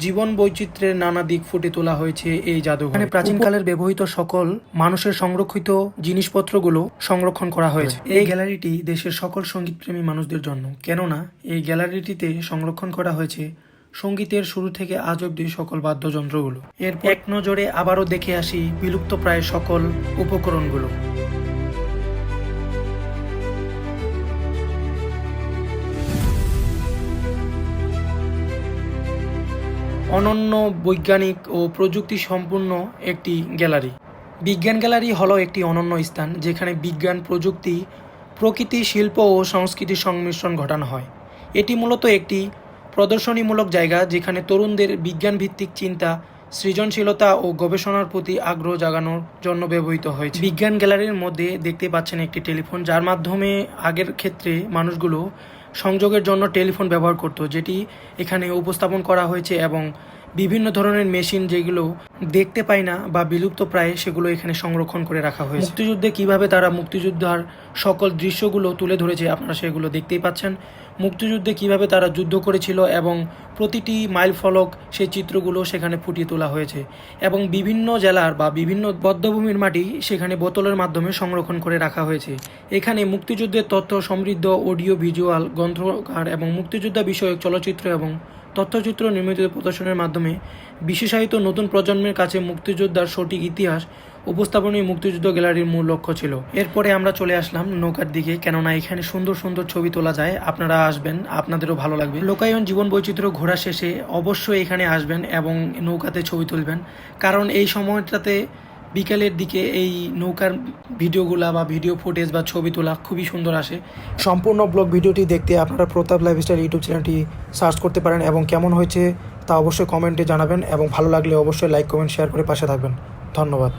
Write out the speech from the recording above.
জীবন বৈচিত্র্যের নানা দিক ফুটে তোলা হয়েছে এই জাদুঘরে। এখানে প্রাচীনকালের ব্যবহৃত সকল মানুষের সংরক্ষিত জিনিসপত্রগুলো সংরক্ষণ করা হয়েছে। এই গ্যালারিটি দেশের সকল সঙ্গীতপ্রেমী মানুষদের জন্য, কেননা এই গ্যালারিটিতে সংরক্ষণ করা হয়েছে সঙ্গীতের শুরু থেকে আজ অব্দি সকল বাদ্যযন্ত্রগুলো। এর এক নজরে আবারও দেখে আসি বিলুপ্ত প্রায় সকল উপকরণগুলো। অনন্য বৈজ্ঞানিক ও প্রযুক্তি সম্পূর্ণ একটি গ্যালারি। বিজ্ঞান গ্যালারি হলো একটি অনন্য স্থান যেখানে বিজ্ঞান, প্রযুক্তি, প্রকৃতি, শিল্প ও সংস্কৃতির সংমিশ্রণ ঘটানো হয়। এটি মূলত একটি প্রদর্শনীমূলক জায়গা যেখানে তরুণদের বিজ্ঞানভিত্তিক চিন্তা, সৃজনশীলতা ও গবেষণার প্রতি আগ্রহ জাগানোর জন্য ব্যবহৃত হয়েছে। বিজ্ঞান গ্যালারির মধ্যে দেখতে পাচ্ছেন একটি টেলিফোন, যার মাধ্যমে আগের ক্ষেত্রে মানুষগুলো সংযোগের জন্য টেলিফোন ব্যবহার করত, যেটি এখানে উপস্থাপন করা হয়েছে, এবং বিভিন্ন ধরনের মেশিন যেগুলো দেখতে পাই না বা বিলুপ্ত প্রায়, সেগুলো এখানে সংরক্ষণ করে রাখা হয়েছে। মুক্তিযুদ্ধে কিভাবে তারা মুক্তিযোদ্ধার সকল দৃশ্যগুলো তুলে ধরেছে আপনারা সেগুলো দেখতেই পাচ্ছেন। মুক্তিযুদ্ধে কিভাবে তারা যুদ্ধ করেছিল এবং প্রতিটি মাইল ফলক সেই চিত্রগুলো সেখানে ফুটিয়ে তোলা হয়েছে, এবং বিভিন্ন জেলার বা বিভিন্ন বধ্যভূমির মাটি সেখানে বোতলের মাধ্যমে সংরক্ষণ করে রাখা হয়েছে। এখানে মুক্তিযুদ্ধের তথ্য সমৃদ্ধ অডিও ভিজুয়াল গ্রন্থাগার এবং মুক্তিযোদ্ধা বিষয়ক চলচ্চিত্র এবং তথ্যচিত্র নির্মিত প্রদর্শনের মাধ্যমে বিশেষায়িত নতুন প্রজন্মের কাছে মুক্তিযোদ্ধার সঠিক ইতিহাস উপস্থাপনই মুক্তিযুদ্ধ গ্যালারির মূল লক্ষ্য ছিল। এরপরে আমরা চলে আসলাম নৌকার দিকে, কেননা এখানে সুন্দর সুন্দর ছবি তোলা যায়। আপনারা আসবেন, আপনাদেরও ভালো লাগবে। লোকায়ন জীবন বৈচিত্র্য ঘোরা শেষে অবশ্যই এখানে আসবেন এবং নৌকাতে ছবি তুলবেন, কারণ এই সময়টাতে বিকেলের দিকে এই নৌকার ভিডিওগুলা বা ভিডিও ফুটেজ বা ছবি তোলা খুবই সুন্দর আসে। সম্পূর্ণ ব্লগ ভিডিওটি দেখতে আপনারা প্রতাপ লাইফস্টাইল ইউটিউব চ্যানেলটি সার্চ করতে পারেন, এবং কেমন হয়েছে তা অবশ্যই কমেন্টে জানাবেন, এবং ভালো লাগলে অবশ্যই লাইক, কমেন্ট, শেয়ার করে পাশে থাকবেন। ধন্যবাদ।